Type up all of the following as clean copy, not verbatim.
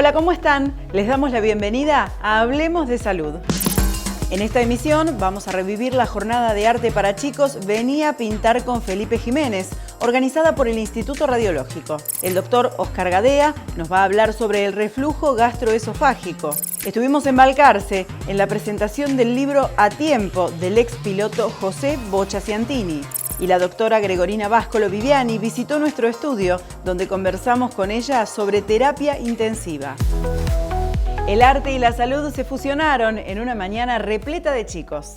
Hola, ¿cómo están? Les damos la bienvenida a Hablemos de Salud. En esta emisión vamos a revivir la jornada de arte para chicos Vení a pintar con Felipe Jiménez, organizada por el Instituto Radiológico. El doctor Oscar Gadea nos va a hablar sobre el reflujo gastroesofágico. Estuvimos en Balcarce en la presentación del libro A Tiempo del ex piloto José Bocha Ciantini. Y la doctora Gregorina Báscolo Viviani visitó nuestro estudio, donde conversamos con ella sobre terapia intensiva. El arte y la salud se fusionaron en una mañana repleta de chicos.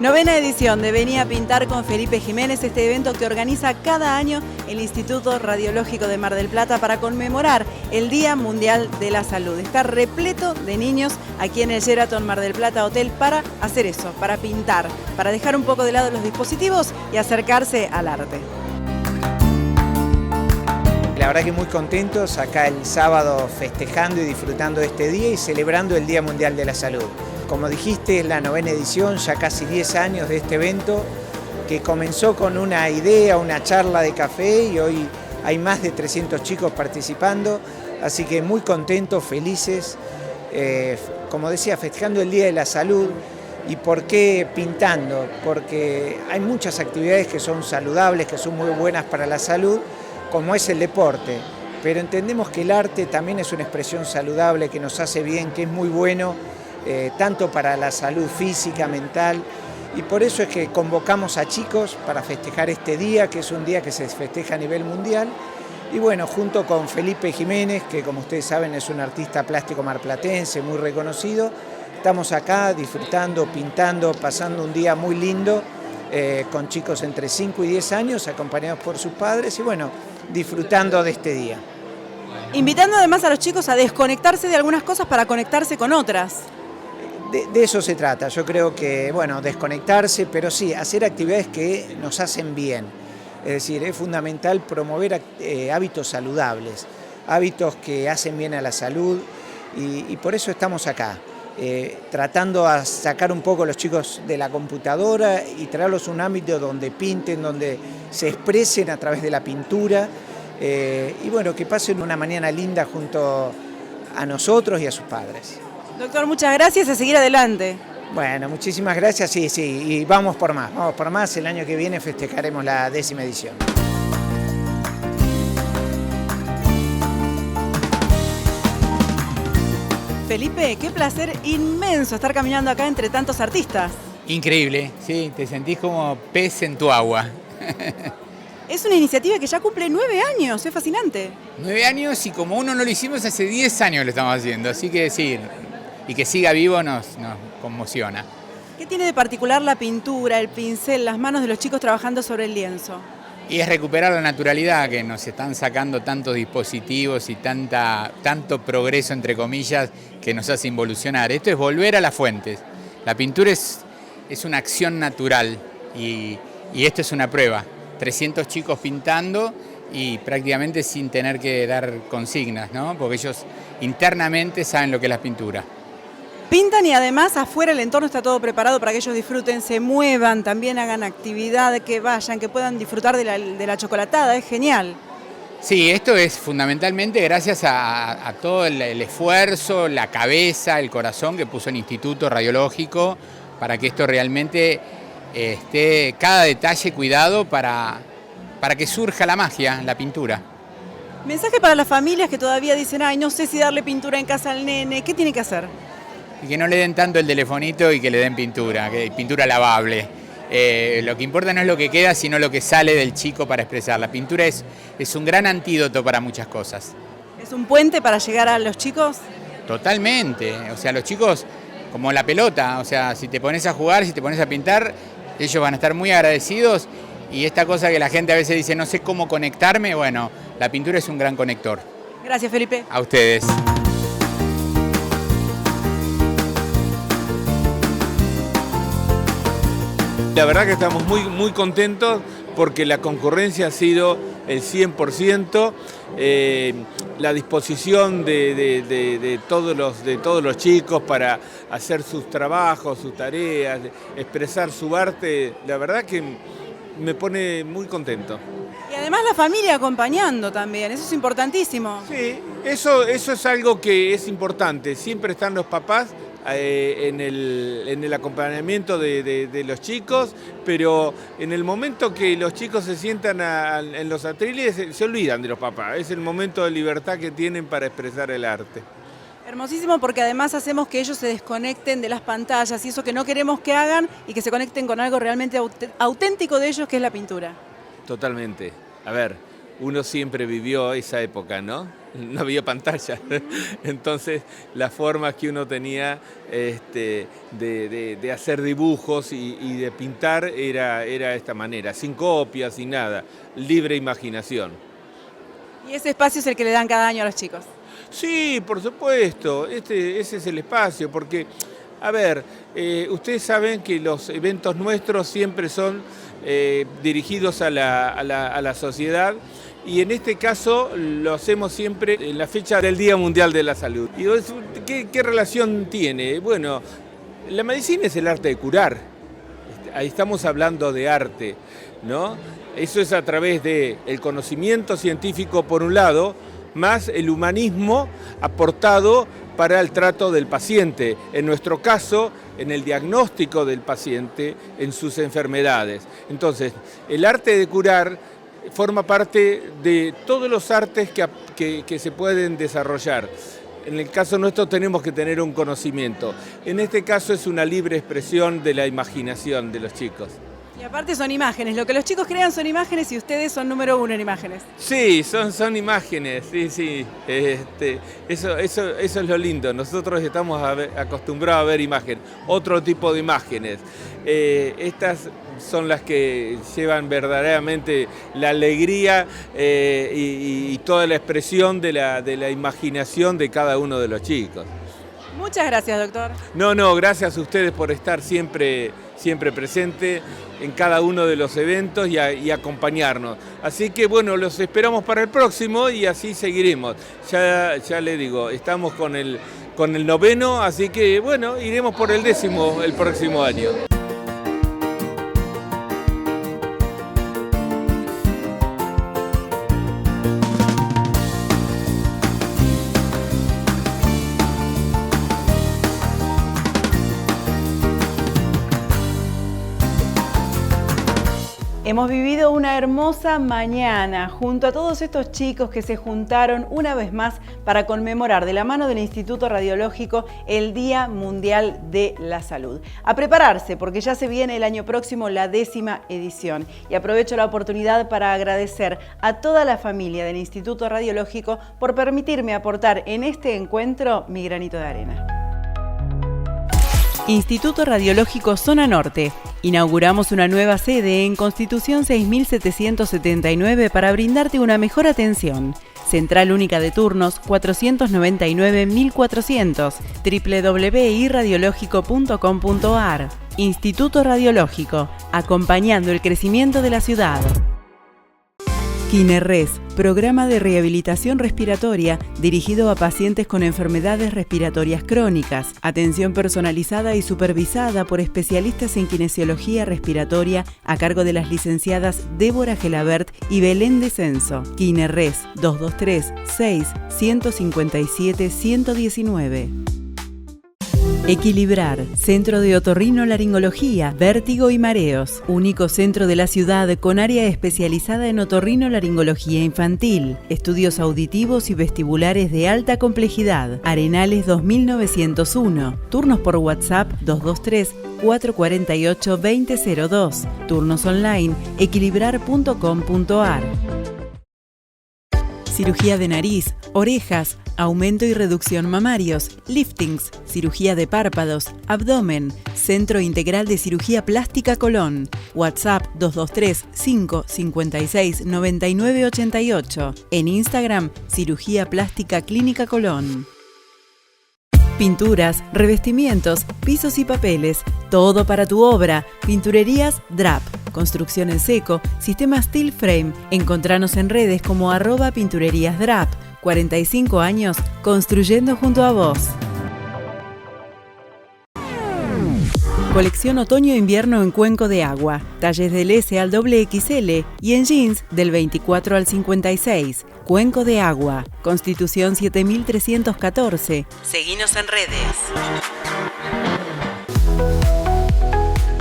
Novena edición de Vení a pintar con Felipe Jiménez, este evento que organiza cada año el Instituto Radiológico de Mar del Plata para conmemorar el Día Mundial de la Salud. Está repleto de niños aquí en el Sheraton Mar del Plata Hotel para hacer eso, para pintar, para dejar un poco de lado los dispositivos y acercarse al arte. La verdad que muy contentos acá el sábado festejando y disfrutando de este día y celebrando el Día Mundial de la Salud. Como dijiste, es la novena edición, ya casi 10 años de este evento que comenzó con una idea, una charla de café y hoy hay más de 300 chicos participando, así que muy contentos, felices, como decía, festejando el Día de la Salud. ¿Y por qué pintando? Porque hay muchas actividades que son saludables, que son muy buenas para la salud, como es el deporte, pero entendemos que el arte también es una expresión saludable que nos hace bien, que es muy bueno, tanto para la salud física, mental, y por eso es que convocamos a chicos para festejar este día, que es un día que se festeja a nivel mundial, y bueno, junto con Felipe Jiménez, que como ustedes saben es un artista plástico marplatense muy reconocido, estamos acá disfrutando, pintando, pasando un día muy lindo, con chicos entre 5 y 10 años, acompañados por sus padres, y bueno, disfrutando de este día. Invitando además a los chicos a desconectarse de algunas cosas para conectarse con otras. De eso se trata, yo creo que, bueno, desconectarse, pero sí, hacer actividades que nos hacen bien. Es decir, es fundamental promover hábitos saludables, hábitos que hacen bien a la salud y por eso estamos acá, tratando a sacar un poco a los chicos de la computadora y traerlos a un ámbito donde pinten, donde se expresen a través de la pintura y bueno, que pasen una mañana linda junto a nosotros y a sus padres. Doctor, muchas gracias, a seguir adelante. Bueno, muchísimas gracias, sí, y vamos por más, el año que viene festejaremos la 10ª edición. Felipe, qué placer inmenso estar caminando acá entre tantos artistas. Increíble, sí, te sentís como pez en tu agua. Es una iniciativa que ya cumple 9 años, es fascinante. 9 años y como uno no lo hicimos hace 10 años lo estamos haciendo, así que sí, y que siga vivo nos conmociona. ¿Qué tiene de particular la pintura, el pincel, las manos de los chicos trabajando sobre el lienzo? Y es recuperar la naturalidad, que nos están sacando tantos dispositivos y tanto progreso, entre comillas, que nos hace involucionar. Esto es volver a las fuentes. La pintura es una acción natural y esto es una prueba. 300 chicos pintando y prácticamente sin tener que dar consignas, ¿no? Porque ellos internamente saben lo que es la pintura. Pintan y además afuera el entorno está todo preparado para que ellos disfruten, se muevan, también hagan actividad, que vayan, que puedan disfrutar de la chocolatada, es genial. Sí, esto es fundamentalmente gracias a todo el esfuerzo, la cabeza, el corazón que puso el Instituto Radiológico para que esto realmente esté cada detalle cuidado para que surja la magia, la pintura. Mensaje para las familias que todavía dicen, ay, no sé si darle pintura en casa al nene, ¿qué tiene que hacer? Y que no le den tanto el telefonito y que le den pintura, que pintura lavable. Lo que importa no es lo que queda, sino lo que sale del chico para expresar. La pintura es un gran antídoto para muchas cosas. ¿Es un puente para llegar a los chicos? Totalmente. O sea, los chicos, como la pelota, o sea, si te pones a jugar, si te pones a pintar, ellos van a estar muy agradecidos. Y esta cosa que la gente a veces dice, no sé cómo conectarme, bueno, la pintura es un gran conector. Gracias, Felipe. A ustedes. La verdad que estamos muy contentos porque la concurrencia ha sido el 100%, la disposición de todos los chicos para hacer sus trabajos, sus tareas, expresar su arte, la verdad que me pone muy contento. Y además además la familia acompañando también, eso es importantísimo. Sí, eso es algo que es importante. Siempre están los papás en el acompañamiento de los chicos, pero en el momento que los chicos se sientan en los atriles se olvidan de los papás. Es el momento de libertad que tienen para expresar el arte. Hermosísimo, porque además hacemos que ellos se desconecten de las pantallas y eso que no queremos que hagan y que se conecten con algo realmente auténtico de ellos, que es la pintura. Totalmente. A ver, uno siempre vivió esa época, ¿no? No había pantalla. Entonces, las formas que uno tenía de hacer dibujos y de pintar era de esta manera, sin copias, sin nada, libre imaginación. Y ese espacio es el que le dan cada año a los chicos. Sí, por supuesto, ese es el espacio, porque, a ver, ustedes saben que los eventos nuestros siempre son dirigidos a la sociedad, y en este caso lo hacemos siempre en la fecha del Día Mundial de la Salud. Y ¿qué relación tiene? Bueno, la medicina es el arte de curar, ahí estamos hablando de arte, ¿no? Eso es a través del conocimiento científico por un lado, más el humanismo aportado para el trato del paciente, en nuestro caso, en el diagnóstico del paciente, en sus enfermedades. Entonces, el arte de curar forma parte de todos los artes que se pueden desarrollar. En el caso nuestro tenemos que tener un conocimiento. En este caso es una libre expresión de la imaginación de los chicos. Y aparte son imágenes, lo que los chicos crean son imágenes y ustedes son número uno en imágenes. Sí, son imágenes, sí. Eso es lo lindo, nosotros estamos acostumbrados a ver imágenes, otro tipo de imágenes. Estas son las que llevan verdaderamente la alegría y toda la expresión de la imaginación de cada uno de los chicos. Muchas gracias, doctor. No, gracias a ustedes por estar siempre presente en cada uno de los eventos y acompañarnos. Así que bueno, los esperamos para el próximo y así seguiremos. Ya le digo, estamos con el 9º, así que bueno, iremos por el 10º el próximo año. Hemos vivido una hermosa mañana junto a todos estos chicos que se juntaron una vez más para conmemorar de la mano del Instituto Radiológico el Día Mundial de la Salud. A prepararse porque ya se viene el año próximo la 10ª edición y aprovecho la oportunidad para agradecer a toda la familia del Instituto Radiológico por permitirme aportar en este encuentro mi granito de arena. Instituto Radiológico Zona Norte. Inauguramos una nueva sede en Constitución 6779 para brindarte una mejor atención. Central única de turnos 499-1400, www.irradiológico.com.ar. Instituto Radiológico, acompañando el crecimiento de la ciudad. KINERRES, programa de rehabilitación respiratoria dirigido a pacientes con enfermedades respiratorias crónicas. Atención personalizada y supervisada por especialistas en kinesiología respiratoria a cargo de las licenciadas Débora Gelabert y Belén Descenso. KINERRES 223-6-157-119. Equilibrar, Centro de Otorrinolaringología, Vértigo y Mareos. Único centro de la ciudad con área especializada en otorrinolaringología infantil. Estudios auditivos y vestibulares de alta complejidad. Arenales 2901. Turnos por WhatsApp 223-448-2002. Turnos online equilibrar.com.ar. Cirugía de nariz, orejas, aumento y reducción mamarios, liftings, cirugía de párpados, abdomen, Centro Integral de Cirugía Plástica Colón. WhatsApp 223-556-9988. En Instagram, Cirugía Plástica Clínica Colón. Pinturas, revestimientos, pisos y papeles, todo para tu obra. Pinturerías DRAP, construcción en seco, sistema Steel Frame. Encontranos en redes como @pintureríasdrap. 45 años construyendo junto a vos. Colección otoño-invierno en cuenco de agua, talles del S al XXL y en jeans del 24 al 56. Cuenco de agua, Constitución 7314. Seguinos en redes.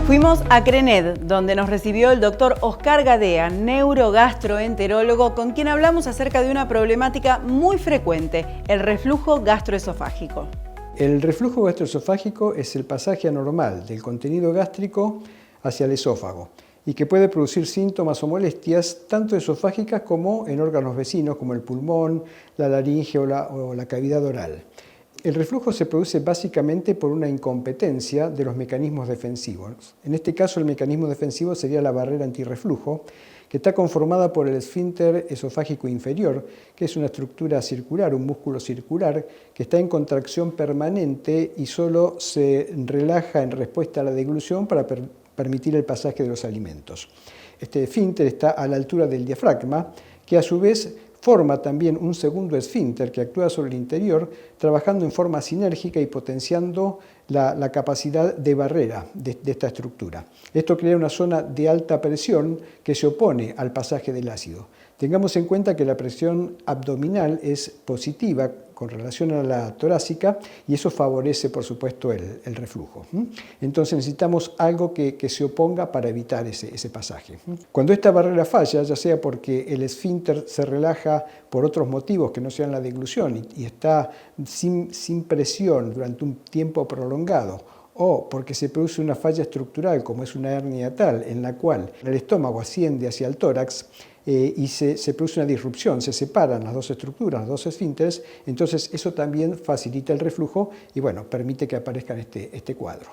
Fuimos a CRENED, donde nos recibió el doctor Oscar Gadea, neurogastroenterólogo, con quien hablamos acerca de una problemática muy frecuente, el reflujo gastroesofágico. El reflujo gastroesofágico es el pasaje anormal del contenido gástrico hacia el esófago y que puede producir síntomas o molestias tanto esofágicas como en órganos vecinos como el pulmón, la laringe o la cavidad oral. El reflujo se produce básicamente por una incompetencia de los mecanismos defensivos. En este caso, el mecanismo defensivo sería la barrera antirreflujo, que está conformada por el esfínter esofágico inferior, que es una estructura circular, un músculo circular, que está en contracción permanente y solo se relaja en respuesta a la deglución para permitir el pasaje de los alimentos. Este esfínter está a la altura del diafragma, que a su vez forma también un segundo esfínter que actúa sobre el interior, trabajando en forma sinérgica y potenciando la capacidad de barrera de esta estructura. Esto crea una zona de alta presión que se opone al pasaje del ácido. Tengamos en cuenta que la presión abdominal es positiva con relación a la torácica y eso favorece, por supuesto, el reflujo. Entonces necesitamos algo que se oponga para evitar ese pasaje. Cuando esta barrera falla, ya sea porque el esfínter se relaja por otros motivos que no sean la deglución y está sin presión durante un tiempo prolongado, o porque se produce una falla estructural, como es una hernia tal, en la cual el estómago asciende hacia el tórax y se produce una disrupción, se separan las dos estructuras, los dos esfínteres, entonces eso también facilita el reflujo y bueno, permite que aparezca este cuadro.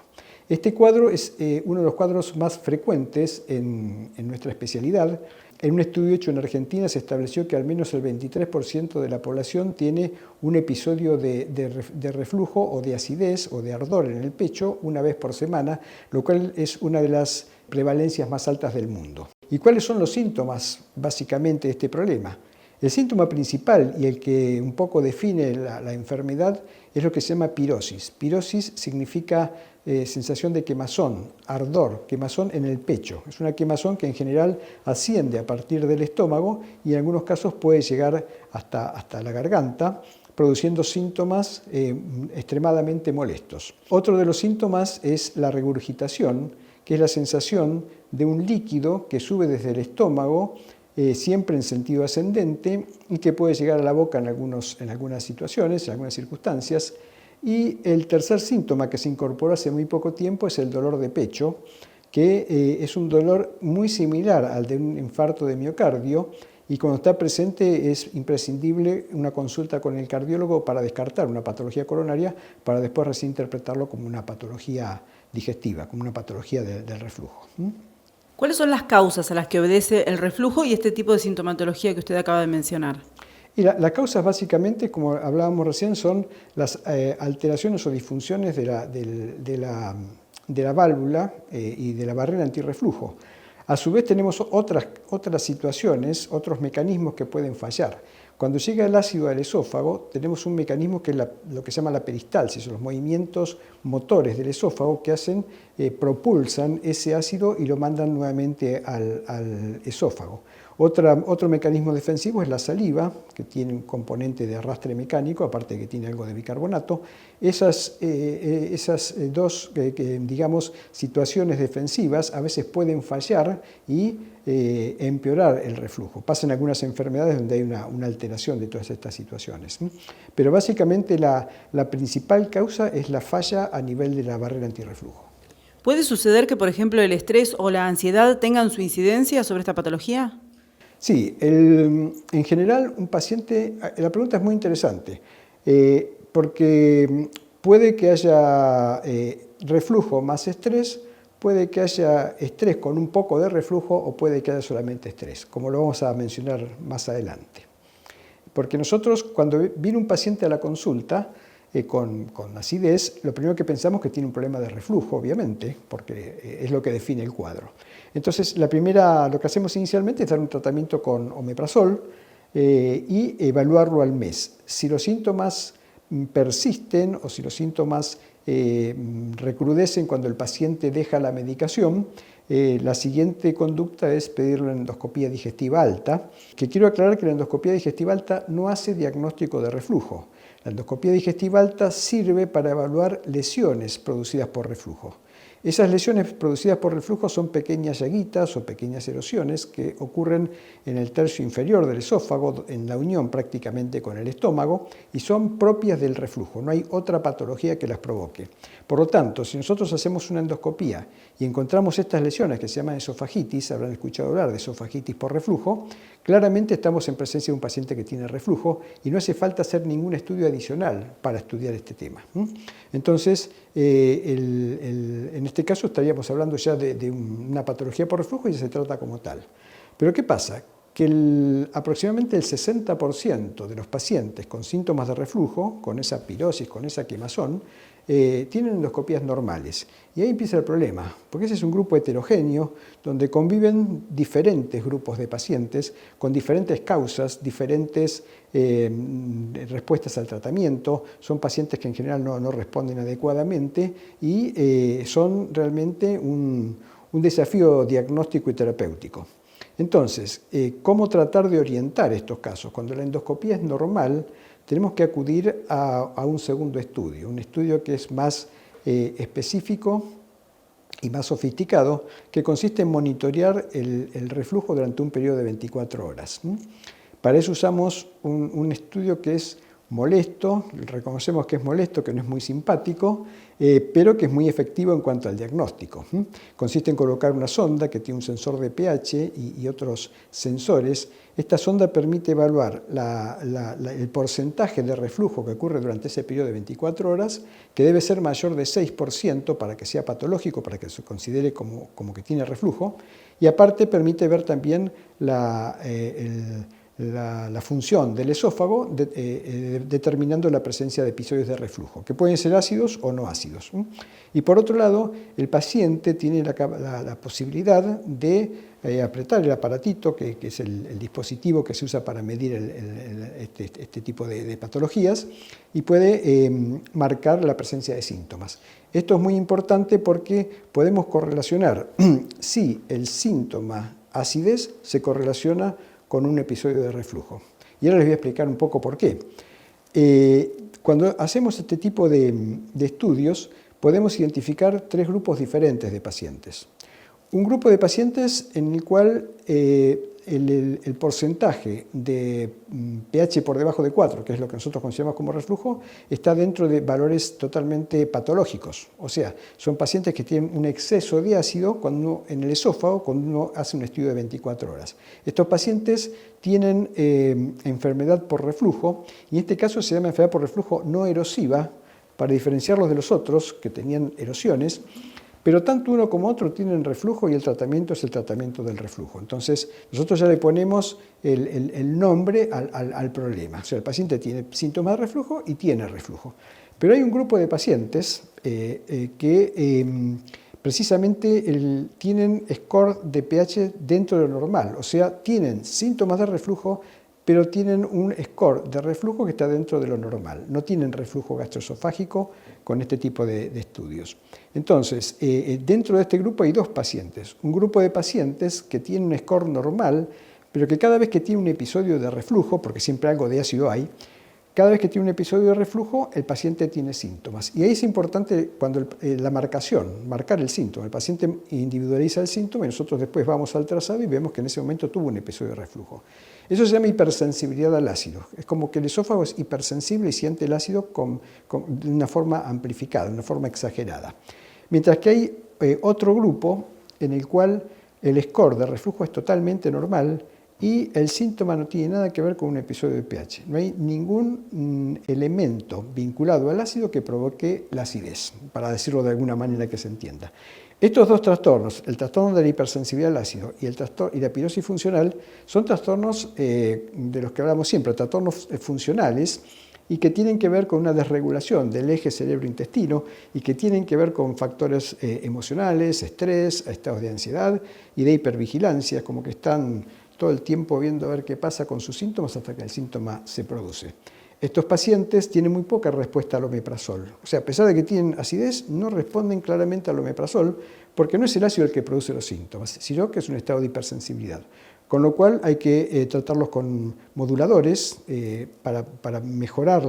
Este cuadro es uno de los cuadros más frecuentes en nuestra especialidad. En un estudio hecho en Argentina se estableció que al menos el 23% de la población tiene un episodio de reflujo o de acidez o de ardor en el pecho una vez por semana, lo cual es una de las prevalencias más altas del mundo. ¿Y cuáles son los síntomas básicamente de este problema? El síntoma principal y el que un poco define la enfermedad es lo que se llama pirosis. Pirosis significa sensación de quemazón, ardor, quemazón en el pecho. Es una quemazón que en general asciende a partir del estómago y en algunos casos puede llegar hasta la garganta, produciendo síntomas extremadamente molestos. Otro de los síntomas es la regurgitación, que es la sensación de un líquido que sube desde el estómago, siempre en sentido ascendente y que puede llegar a la boca en algunas situaciones, en algunas circunstancias. Y el tercer síntoma que se incorporó hace muy poco tiempo es el dolor de pecho, que es un dolor muy similar al de un infarto de miocardio y cuando está presente es imprescindible una consulta con el cardiólogo para descartar una patología coronaria para después recién interpretarlo como una patología digestiva, como una patología del reflujo. ¿Cuáles son las causas a las que obedece el reflujo y este tipo de sintomatología que usted acaba de mencionar? Y las causas básicamente, como hablábamos recién, son las alteraciones o disfunciones de la válvula y de la barrera antirreflujo. A su vez tenemos otras situaciones, otros mecanismos que pueden fallar. Cuando llega el ácido al esófago, tenemos un mecanismo que es lo que se llama la peristalsis, los movimientos motores del esófago que propulsan ese ácido y lo mandan nuevamente al esófago. Otro mecanismo defensivo es la saliva, que tiene un componente de arrastre mecánico, aparte de que tiene algo de bicarbonato. Esas dos digamos, situaciones defensivas a veces pueden fallar y empeorar el reflujo. Pasa en algunas enfermedades donde hay una alteración de todas estas situaciones. Pero básicamente la principal causa es la falla a nivel de la barrera antirreflujo. ¿Puede suceder que, por ejemplo, el estrés o la ansiedad tengan su incidencia sobre esta patología? Sí, en general un paciente, la pregunta es muy interesante, porque puede que haya reflujo más estrés, puede que haya estrés con un poco de reflujo o puede que haya solamente estrés, como lo vamos a mencionar más adelante. Porque nosotros cuando viene un paciente a la consulta con acidez, lo primero que pensamos es que tiene un problema de reflujo, obviamente, porque es lo que define el cuadro. Entonces, lo que hacemos inicialmente es dar un tratamiento con omeprazol y evaluarlo al mes. Si los síntomas persisten o si los síntomas recrudecen cuando el paciente deja la medicación. La siguiente conducta es pedir una endoscopía digestiva alta, que quiero aclarar que la endoscopía digestiva alta no hace diagnóstico de reflujo. La endoscopía digestiva alta sirve para evaluar lesiones producidas por reflujo. Esas lesiones producidas por reflujo son pequeñas llaguitas o pequeñas erosiones que ocurren en el tercio inferior del esófago, en la unión prácticamente con el estómago, y son propias del reflujo. No hay otra patología que las provoque. Por lo tanto, si nosotros hacemos una endoscopía y encontramos estas lesiones que se llaman esofagitis, habrán escuchado hablar de esofagitis por reflujo, claramente estamos en presencia de un paciente que tiene reflujo y no hace falta hacer ningún estudio adicional para estudiar este tema. Entonces, en este caso estaríamos hablando ya de una patología por reflujo y se trata como tal. Pero ¿qué pasa? Que aproximadamente el 60% de los pacientes con síntomas de reflujo, con esa pirosis, con esa quemazón, tienen endoscopías normales. Y ahí empieza el problema, porque ese es un grupo heterogéneo donde conviven diferentes grupos de pacientes con diferentes causas, diferentes respuestas al tratamiento. Son pacientes que en general no responden adecuadamente y son realmente un desafío diagnóstico y terapéutico. Entonces, ¿cómo tratar de orientar estos casos? Cuando la endoscopía es normal, tenemos que acudir a un segundo estudio, un estudio que es más específico y más sofisticado, que consiste en monitorear el reflujo durante un periodo de 24 horas. Para eso usamos un estudio que es molesto, reconocemos que es molesto, que no es muy simpático, pero que es muy efectivo en cuanto al diagnóstico. Consiste en colocar una sonda que tiene un sensor de pH y otros sensores. Esta sonda permite evaluar el porcentaje de reflujo que ocurre durante ese periodo de 24 horas, que debe ser mayor de 6% para que sea patológico, para que se considere como que tiene reflujo, y aparte permite ver también la función del esófago determinando la presencia de episodios de reflujo, que pueden ser ácidos o no ácidos. Y por otro lado, el paciente tiene la posibilidad de apretar el aparatito, que es el dispositivo que se usa para medir este tipo de patologías, y puede marcar la presencia de síntomas. Esto es muy importante porque podemos correlacionar si el síntoma acidez se correlaciona con un episodio de reflujo. Y ahora les voy a explicar un poco por qué. Cuando hacemos este tipo de estudios, podemos identificar tres grupos diferentes de pacientes. Un grupo de pacientes en el cual el porcentaje de pH por debajo de 4, que es lo que nosotros consideramos como reflujo, está dentro de valores totalmente patológicos. O sea, son pacientes que tienen un exceso de ácido en el esófago cuando uno hace un estudio de 24 horas. Estos pacientes tienen enfermedad por reflujo, y en este caso se llama enfermedad por reflujo no erosiva, para diferenciarlos de los otros que tenían erosiones. Pero tanto uno como otro tienen reflujo y el tratamiento es el tratamiento del reflujo. Entonces, nosotros ya le ponemos el nombre al problema. O sea, el paciente tiene síntomas de reflujo y tiene reflujo. Pero hay un grupo de pacientes que precisamente tienen score de pH dentro de lo normal. O sea, tienen síntomas de reflujo, pero tienen un score de reflujo que está dentro de lo normal. No tienen reflujo gastroesofágico con este tipo de estudios. Entonces, dentro de este grupo hay dos pacientes. Un grupo de pacientes que tienen un score normal, pero que cada vez que tiene un episodio de reflujo, porque siempre algo de ácido hay, cada vez que tiene un episodio de reflujo, el paciente tiene síntomas. Y ahí es importante cuando la marcación, marcar el síntoma. El paciente individualiza el síntoma y nosotros después vamos al trazado y vemos que en ese momento tuvo un episodio de reflujo. Eso se llama hipersensibilidad al ácido. Es como que el esófago es hipersensible y siente el ácido de una forma amplificada, de una forma exagerada. Mientras que hay otro grupo en el cual el score de reflujo es totalmente normal y el síntoma no tiene nada que ver con un episodio de pH. No hay ningún elemento vinculado al ácido que provoque la acidez, para decirlo de alguna manera que se entienda. Estos dos trastornos, el trastorno de la hipersensibilidad al ácido y la pirosis funcional, son trastornos de los que hablamos siempre, trastornos funcionales, y que tienen que ver con una desregulación del eje cerebro-intestino y que tienen que ver con factores emocionales, estrés, estados de ansiedad y de hipervigilancia, como que están todo el tiempo viendo a ver qué pasa con sus síntomas hasta que el síntoma se produce. Estos pacientes tienen muy poca respuesta al omeprazol. O sea, a pesar de que tienen acidez, no responden claramente al omeprazol porque no es el ácido el que produce los síntomas, sino que es un estado de hipersensibilidad. Con lo cual hay que tratarlos con moduladores para mejorar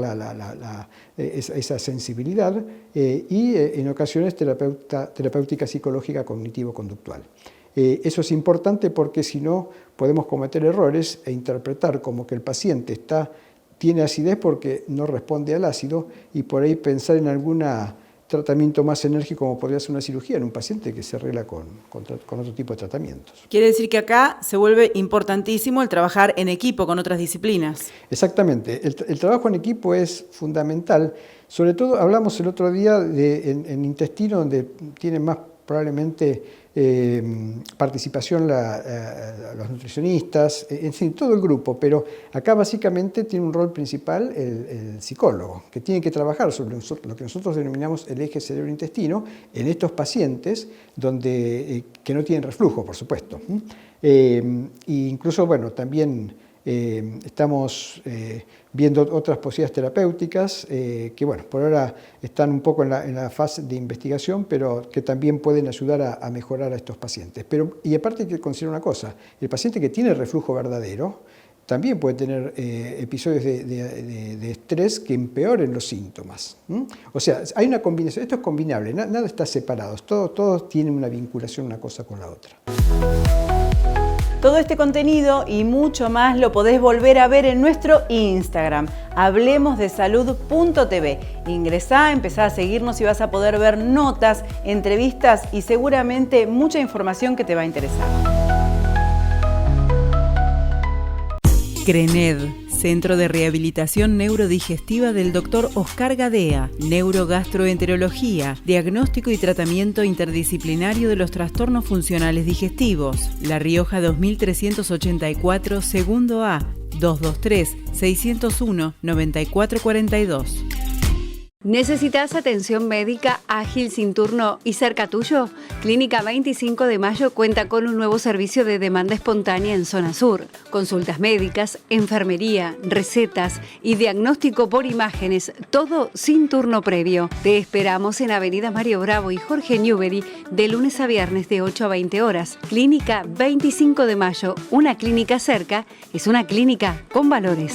esa sensibilidad y en ocasiones terapéutica psicológica cognitivo-conductual. Eso es importante porque si no podemos cometer errores e interpretar como que el paciente tiene acidez porque no responde al ácido y por ahí pensar en algún tratamiento más enérgico como podría ser una cirugía en un paciente que se arregla con otro tipo de tratamientos. Quiere decir que acá se vuelve importantísimo el trabajar en equipo con otras disciplinas. Exactamente, el trabajo en equipo es fundamental. Sobre todo hablamos el otro día en intestino, donde tienen más probablemente participación los nutricionistas, en fin, todo el grupo, pero acá básicamente tiene un rol principal el psicólogo, que tiene que trabajar sobre lo que nosotros denominamos el eje cerebro-intestino en estos pacientes que no tienen reflujo, por supuesto. E incluso, bueno, también estamos viendo otras posibilidades terapéuticas que, bueno, por ahora están un poco en la fase de investigación, pero que también pueden ayudar a mejorar a estos pacientes. Y aparte hay que considerar una cosa, el paciente que tiene reflujo verdadero también puede tener episodios de estrés que empeoren los síntomas. O sea, hay una combinación, esto es combinable, nada está separado, todos tienen una vinculación una cosa con la otra. Todo este contenido y mucho más lo podés volver a ver en nuestro Instagram, hablemosdesalud.tv. Ingresá, empezá a seguirnos y vas a poder ver notas, entrevistas y seguramente mucha información que te va a interesar. CRENED, Centro de Rehabilitación Neurodigestiva del Dr. Oscar Gadea, Neurogastroenterología, Diagnóstico y Tratamiento Interdisciplinario de los Trastornos Funcionales Digestivos. La Rioja 2384, segundo A, 223-601-9442. ¿Necesitas atención médica ágil, sin turno y cerca tuyo? Clínica 25 de Mayo cuenta con un nuevo servicio de demanda espontánea en zona sur. Consultas médicas, enfermería, recetas y diagnóstico por imágenes, todo sin turno previo. Te esperamos en Avenida Mario Bravo y Jorge Newbery de lunes a viernes de 8 a 20 horas. Clínica 25 de Mayo, una clínica cerca, es una clínica con valores.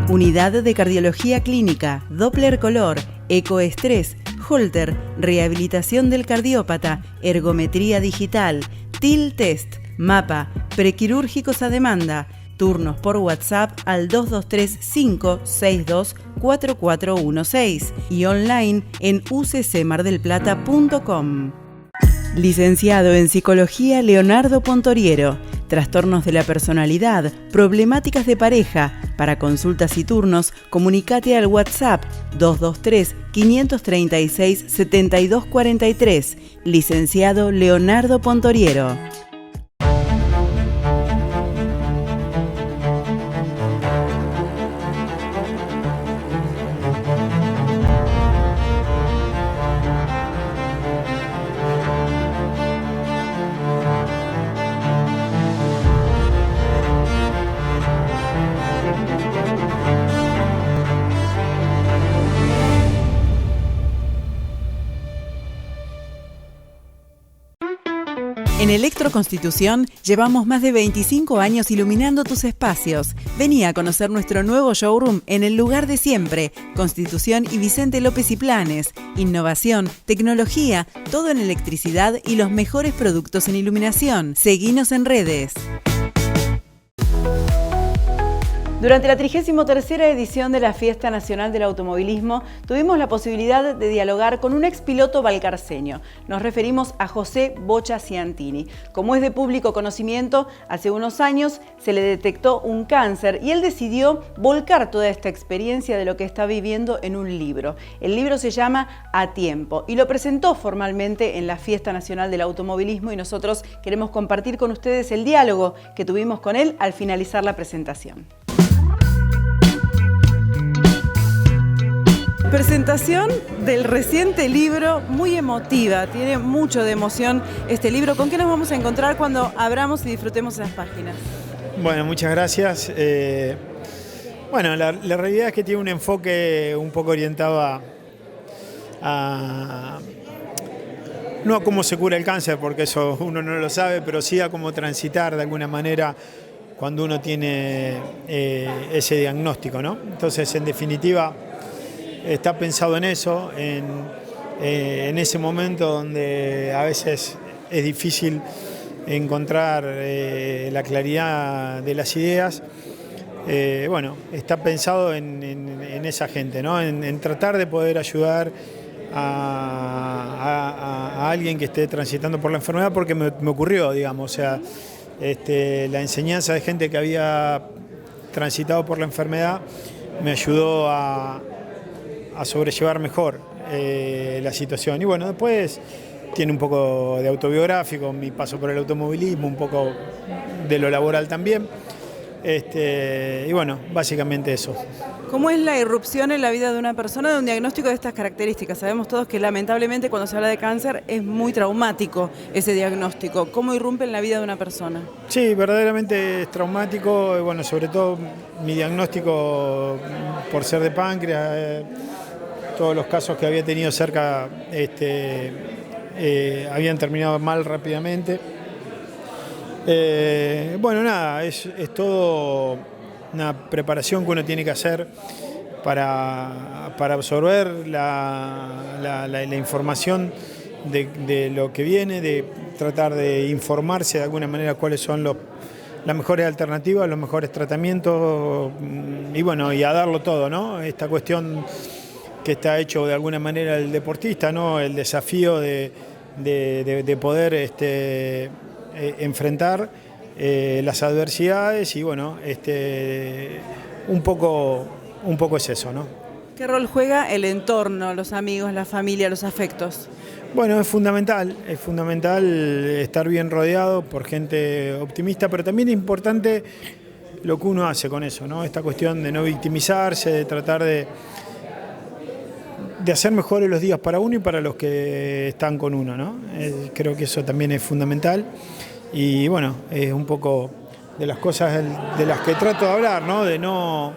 Unidad de Cardiología Clínica, Doppler Color, Ecoestrés, Holter, Rehabilitación del Cardiópata, Ergometría Digital, TIL Test, Mapa, Prequirúrgicos a demanda, turnos por WhatsApp al 2235624416 y online en uccmardelplata.com. Licenciado en Psicología Leonardo Pontoriero. Trastornos de la personalidad, problemáticas de pareja. Para consultas y turnos, comunícate al WhatsApp 223-536-7243. Licenciado Leonardo Pontoriero. En Electroconstitución llevamos más de 25 años iluminando tus espacios. Vení a conocer nuestro nuevo showroom en el lugar de siempre. Constitución y Vicente López y Planes. Innovación, tecnología, todo en electricidad y los mejores productos en iluminación. Seguinos en redes. Durante la 33ª edición de la Fiesta Nacional del Automovilismo, tuvimos la posibilidad de dialogar con un expiloto valcarceño. Nos referimos a José Bocha Ciantini. Como es de público conocimiento, hace unos años se le detectó un cáncer y él decidió volcar toda esta experiencia de lo que está viviendo en un libro. El libro se llama A Tiempo y lo presentó formalmente en la Fiesta Nacional del Automovilismo y nosotros queremos compartir con ustedes el diálogo que tuvimos con él al finalizar la presentación. Presentación del reciente libro, muy emotiva, tiene mucho de emoción este libro. ¿Con qué nos vamos a encontrar cuando abramos y disfrutemos esas páginas? Bueno, muchas gracias. Bueno, la realidad es que tiene un enfoque un poco orientado no a cómo se cura el cáncer, porque eso uno no lo sabe, pero sí a cómo transitar de alguna manera cuando uno tiene ese diagnóstico, ¿no? Entonces, en definitiva, está pensado en eso, en ese momento donde a veces es difícil encontrar la claridad de las ideas. Bueno, está pensado en esa gente, ¿no? En tratar de poder ayudar a alguien que esté transitando por la enfermedad, porque me ocurrió, digamos, o sea, la enseñanza de gente que había transitado por la enfermedad me ayudó a sobrellevar mejor la situación. Y bueno, después tiene un poco de autobiográfico, mi paso por el automovilismo, un poco de lo laboral también. Y bueno, básicamente eso. ¿Cómo es la irrupción en la vida de una persona de un diagnóstico de estas características? Sabemos todos que lamentablemente cuando se habla de cáncer es muy traumático ese diagnóstico. ¿Cómo irrumpe en la vida de una persona? Sí, verdaderamente es traumático. Bueno, sobre todo mi diagnóstico por ser de páncreas, todos los casos que había tenido cerca habían terminado mal rápidamente. Bueno, nada, es todo una preparación que uno tiene que hacer para absorber la información de lo que viene, de tratar de informarse de alguna manera cuáles son las mejores alternativas, los mejores tratamientos y bueno, y a darlo todo, ¿no? Esta cuestión que está hecho de alguna manera el deportista, ¿no? El desafío de poder enfrentar las adversidades y bueno, un poco es eso, ¿no? ¿Qué rol juega el entorno, los amigos, la familia, los afectos? Bueno, es fundamental estar bien rodeado por gente optimista, pero también es importante lo que uno hace con eso, ¿no? Esta cuestión de no victimizarse, de tratar de hacer mejores los días para uno y para los que están con uno, ¿no? Creo que eso también es fundamental. Y bueno, es un poco de las cosas de las que trato de hablar, ¿no? De no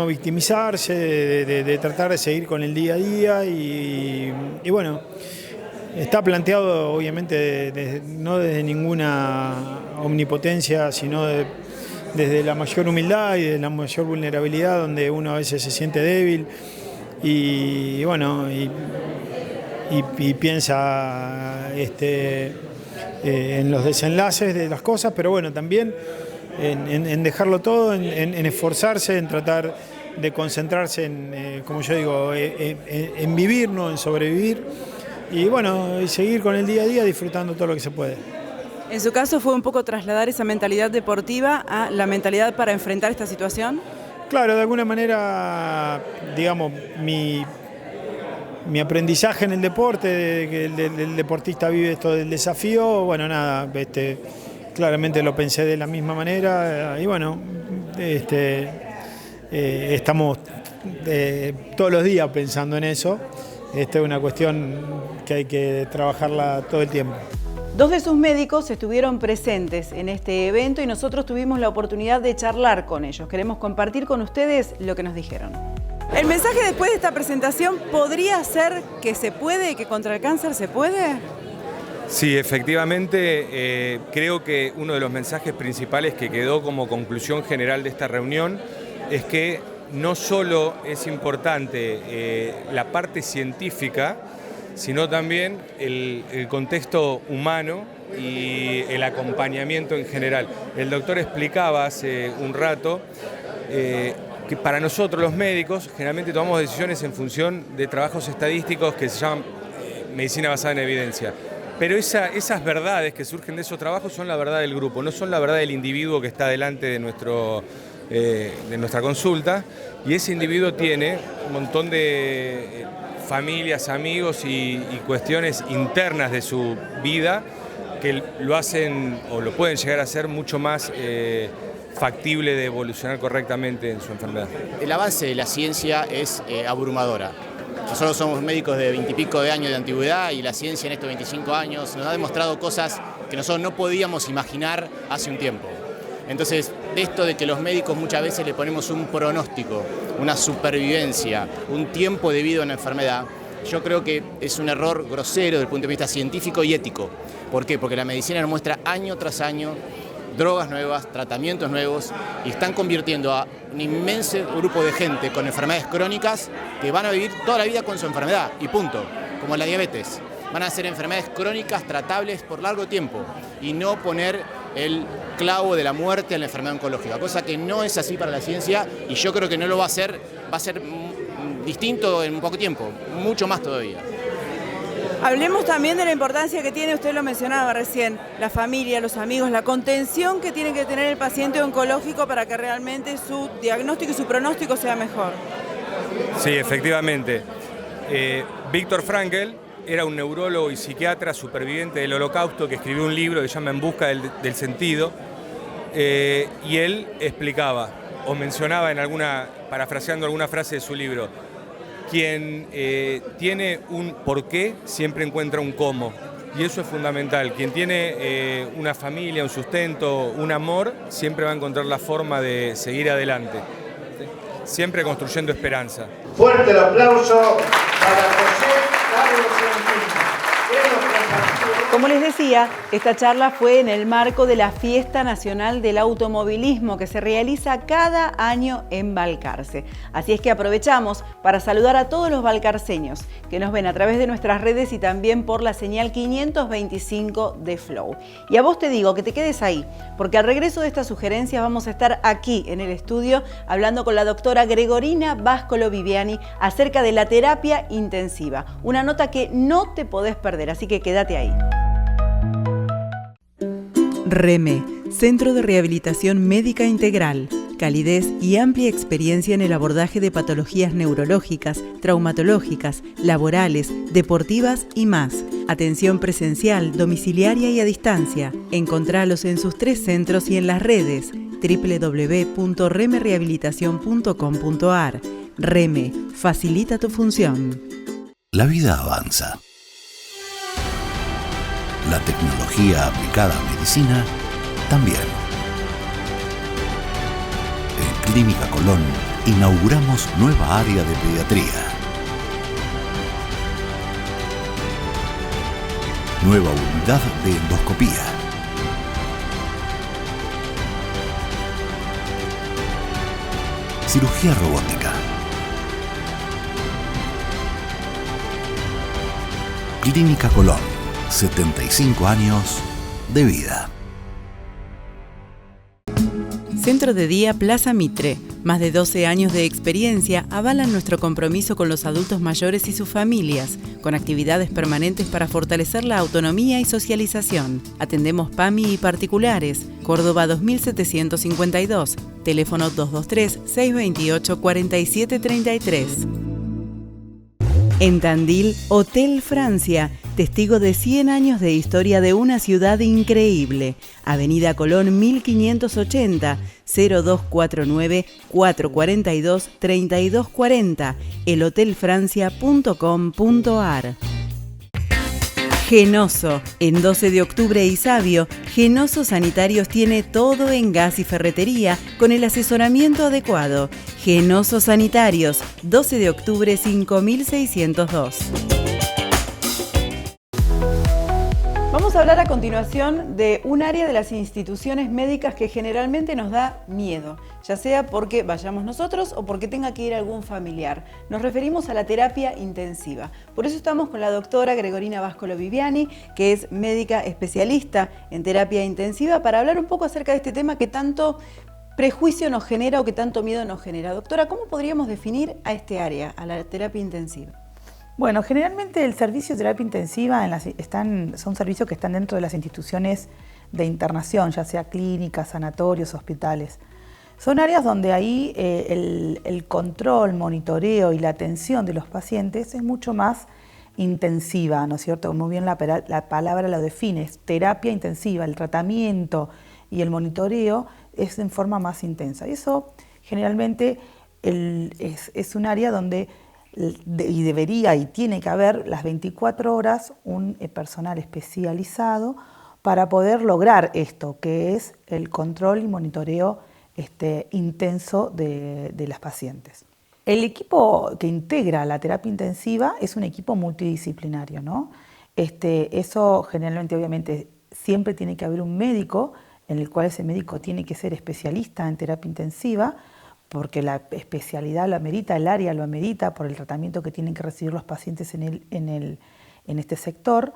victimizarse, de tratar de seguir con el día a día y bueno, está planteado obviamente no desde ninguna omnipotencia, sino desde la mayor humildad y de la mayor vulnerabilidad, donde uno a veces se siente débil y bueno, y piensa en los desenlaces de las cosas, pero bueno, también en dejarlo todo, en esforzarse, en tratar de concentrarse en, como yo digo, en vivir, no en sobrevivir, y bueno, y seguir con el día a día disfrutando todo lo que se puede. En su caso, ¿fue un poco trasladar esa mentalidad deportiva a la mentalidad para enfrentar esta situación? Claro, de alguna manera, digamos, mi aprendizaje en el deporte, que el deportista vive esto del desafío, bueno, nada, claramente lo pensé de la misma manera y bueno, estamos todos los días pensando en eso. Esta es una cuestión que hay que trabajarla todo el tiempo. Dos de sus médicos estuvieron presentes en este evento y nosotros tuvimos la oportunidad de charlar con ellos. Queremos compartir con ustedes lo que nos dijeron. ¿El mensaje después de esta presentación podría ser que se puede, que contra el cáncer se puede? Sí, efectivamente, creo que uno de los mensajes principales que quedó como conclusión general de esta reunión es que no solo es importante la parte científica, sino también el contexto humano y el acompañamiento en general. El doctor explicaba hace un rato que para nosotros los médicos generalmente tomamos decisiones en función de trabajos estadísticos que se llaman medicina basada en evidencia. Pero esas verdades que surgen de esos trabajos son la verdad del grupo, no son la verdad del individuo que está delante de nuestra consulta, y ese individuo tiene un montón de familias, amigos y cuestiones internas de su vida que lo hacen o lo pueden llegar a ser mucho más factible de evolucionar correctamente en su enfermedad. El avance de la ciencia es abrumadora. Nosotros somos médicos de 20 y pico de años de antigüedad y la ciencia en estos 25 años nos ha demostrado cosas que nosotros no podíamos imaginar hace un tiempo. Entonces, esto de que los médicos muchas veces le ponemos un pronóstico, una supervivencia, un tiempo de vida a una enfermedad, yo creo que es un error grosero desde el punto de vista científico y ético. ¿Por qué? Porque la medicina nos muestra año tras año drogas nuevas, tratamientos nuevos, y están convirtiendo a un inmenso grupo de gente con enfermedades crónicas que van a vivir toda la vida con su enfermedad, y punto, como la diabetes. Van a ser enfermedades crónicas tratables por largo tiempo y no poner el clavo de la muerte en la enfermedad oncológica, cosa que no es así para la ciencia, y yo creo que no lo va a ser distinto en poco tiempo, mucho más todavía. Hablemos también de la importancia que tiene, usted lo mencionaba recién, la familia, los amigos, la contención que tiene que tener el paciente oncológico para que realmente su diagnóstico y su pronóstico sea mejor. Sí, efectivamente. Viktor Frankl era un neurólogo y psiquiatra superviviente del Holocausto que escribió un libro que se llama En busca del sentido, y él explicaba o mencionaba parafraseando alguna frase de su libro: quien tiene un porqué siempre encuentra un cómo, y eso es fundamental. Quien tiene una familia, un sustento, un amor, siempre va a encontrar la forma de seguir adelante, siempre construyendo esperanza. Fuerte el aplauso para José Carlos Santini. Como les decía, esta charla fue en el marco de la Fiesta Nacional del Automovilismo que se realiza cada año en Balcarce. Así es que aprovechamos para saludar a todos los balcarceños que nos ven a través de nuestras redes y también por la señal 525 de Flow. Y a vos te digo que te quedes ahí, porque al regreso de estas sugerencias vamos a estar aquí en el estudio hablando con la doctora Gregorina Báscolo Viviani acerca de la terapia intensiva. Una nota que no te podés perder, así que quédate ahí. REME, Centro de Rehabilitación Médica Integral. Calidez y amplia experiencia en el abordaje de patologías neurológicas, traumatológicas, laborales, deportivas y más. Atención presencial, domiciliaria y a distancia. Encontralos en sus 3 centros y en las redes www.remerehabilitacion.com.ar. REME, facilita tu función. La vida avanza. La tecnología aplicada a medicina también. En Clínica Colón inauguramos nueva área de pediatría. Nueva unidad de endoscopía. Cirugía robótica. Clínica Colón. 75 años de vida. Centro de Día Plaza Mitre. Más de 12 años de experiencia avalan nuestro compromiso con los adultos mayores y sus familias, con actividades permanentes para fortalecer la autonomía y socialización. Atendemos PAMI y particulares. Córdoba 2752. Teléfono 223-628-4733. En Tandil, Hotel Francia, testigo de 100 años de historia de una ciudad increíble. Avenida Colón 1580, 0249-442-3240, elhotelfrancia.com.ar. Genoso. En 12 de octubre y Sabio, Genoso Sanitarios tiene todo en gas y ferretería con el asesoramiento adecuado. Genoso Sanitarios, 12 de octubre 5602. Vamos a hablar a continuación de un área de las instituciones médicas que generalmente nos da miedo, ya sea porque vayamos nosotros o porque tenga que ir algún familiar. Nos referimos a la terapia intensiva. Por eso estamos con la doctora Gregorina Báscolo Viviani, que es médica especialista en terapia intensiva, para hablar un poco acerca de este tema que tanto prejuicio nos genera o que tanto miedo nos genera. Doctora, ¿cómo podríamos definir a este área, a la terapia intensiva? Bueno, generalmente el servicio de terapia intensiva son servicios que están dentro de las instituciones de internación, ya sea clínicas, sanatorios, hospitales. Son áreas donde ahí el control, monitoreo y la atención de los pacientes es mucho más intensiva, ¿no es cierto? Muy bien la palabra lo define, es terapia intensiva, el tratamiento y el monitoreo es en forma más intensa. Y eso generalmente es un área donde y debería y tiene que haber las 24 horas un personal especializado para poder lograr esto, que es el control y monitoreo intenso de las pacientes. El equipo que integra la terapia intensiva es un equipo multidisciplinario, ¿no? Eso generalmente, obviamente, siempre tiene que haber un médico en el cual ese médico tiene que ser especialista en terapia intensiva, porque la especialidad lo amerita, el área lo amerita por el tratamiento que tienen que recibir los pacientes en este sector.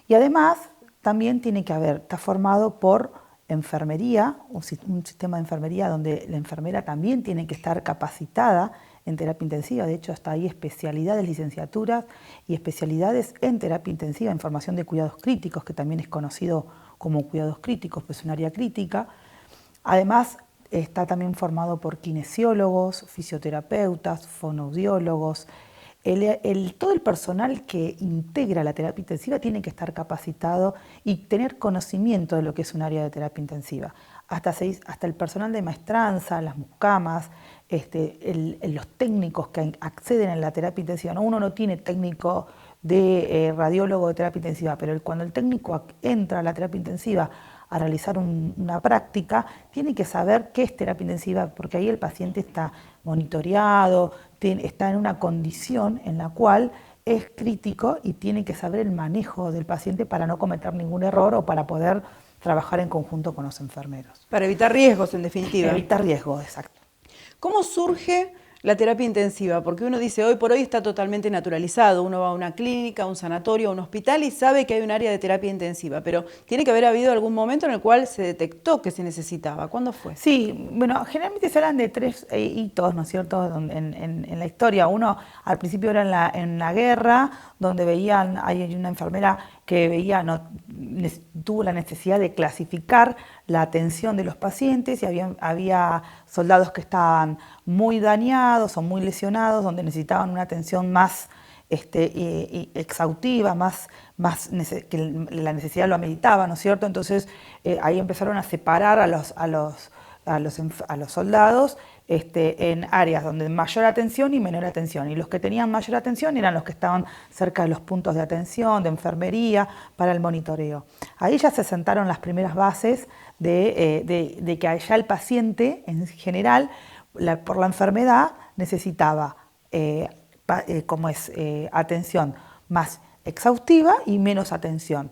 Y además también tiene que está formado por enfermería, un sistema de enfermería donde la enfermera también tiene que estar capacitada en terapia intensiva. De hecho, hasta hay especialidades, licenciaturas y especialidades en terapia intensiva, en formación de cuidados críticos, que también es conocido como cuidados críticos, pues un área crítica. Además, está también formado por kinesiólogos, fisioterapeutas, fonoaudiólogos. Todo el personal que integra la terapia intensiva tiene que estar capacitado y tener conocimiento de lo que es un área de terapia intensiva. Hasta el personal de maestranza, las mucamas, los técnicos que acceden a la terapia intensiva. ¿No? Uno no tiene técnico de radiólogo de terapia intensiva, pero cuando el técnico entra a la terapia intensiva a realizar una práctica, tiene que saber qué es terapia intensiva, porque ahí el paciente está monitoreado, está en una condición en la cual es crítico y tiene que saber el manejo del paciente para no cometer ningún error o para poder trabajar en conjunto con los enfermeros. Para evitar riesgos, en definitiva. Evitar riesgos, exacto. ¿Cómo surge la terapia intensiva? Porque uno dice, hoy por hoy está totalmente naturalizado. Uno va a una clínica, a un sanatorio, a un hospital y sabe que hay un área de terapia intensiva, pero tiene que haber habido algún momento en el cual se detectó que se necesitaba. ¿Cuándo fue? Sí, bueno, generalmente se hablan de 3 hitos, ¿no es cierto?, en la historia. Uno, al principio era en la guerra, donde hay una enfermera que tuvo la necesidad de clasificar la atención de los pacientes y había soldados que estaban muy dañados o muy lesionados, donde necesitaban una atención más exhaustiva, que la necesidad lo ameritaba, ¿no es cierto? Entonces ahí empezaron a separar a los soldados en áreas donde mayor atención y menor atención. Y los que tenían mayor atención eran los que estaban cerca de los puntos de atención, de enfermería, para el monitoreo. Ahí ya se sentaron las primeras bases de que ya el paciente, en general, por la enfermedad, necesitaba atención más exhaustiva y menos atención.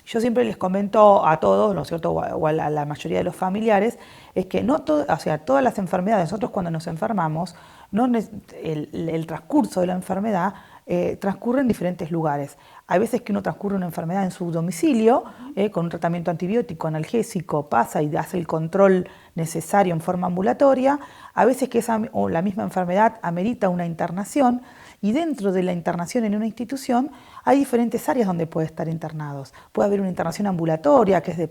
Yo siempre les comento a todos, ¿no es cierto?, o a la mayoría de los familiares, es que todas las enfermedades, nosotros cuando nos enfermamos, el transcurso de la enfermedad transcurre en diferentes lugares. Hay veces que uno transcurre una enfermedad en su domicilio, con un tratamiento antibiótico, analgésico, pasa y hace el control necesario en forma ambulatoria. A veces que la misma enfermedad amerita una internación, y dentro de la internación en una institución hay diferentes áreas donde puede estar internados. Puede haber una internación ambulatoria, que es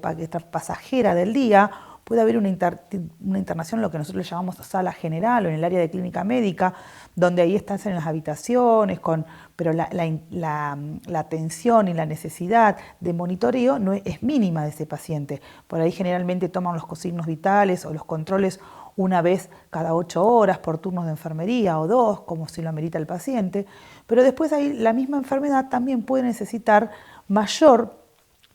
pasajera del día. Puede haber una internación en lo que nosotros le llamamos sala general o en el área de clínica médica, donde ahí están en las habitaciones, pero la atención y la necesidad de monitoreo es mínima de ese paciente. Por ahí generalmente toman los signos vitales o los controles una vez cada 8 horas por turnos de enfermería o 2, como si lo amerita el paciente. Pero después ahí la misma enfermedad también puede necesitar mayor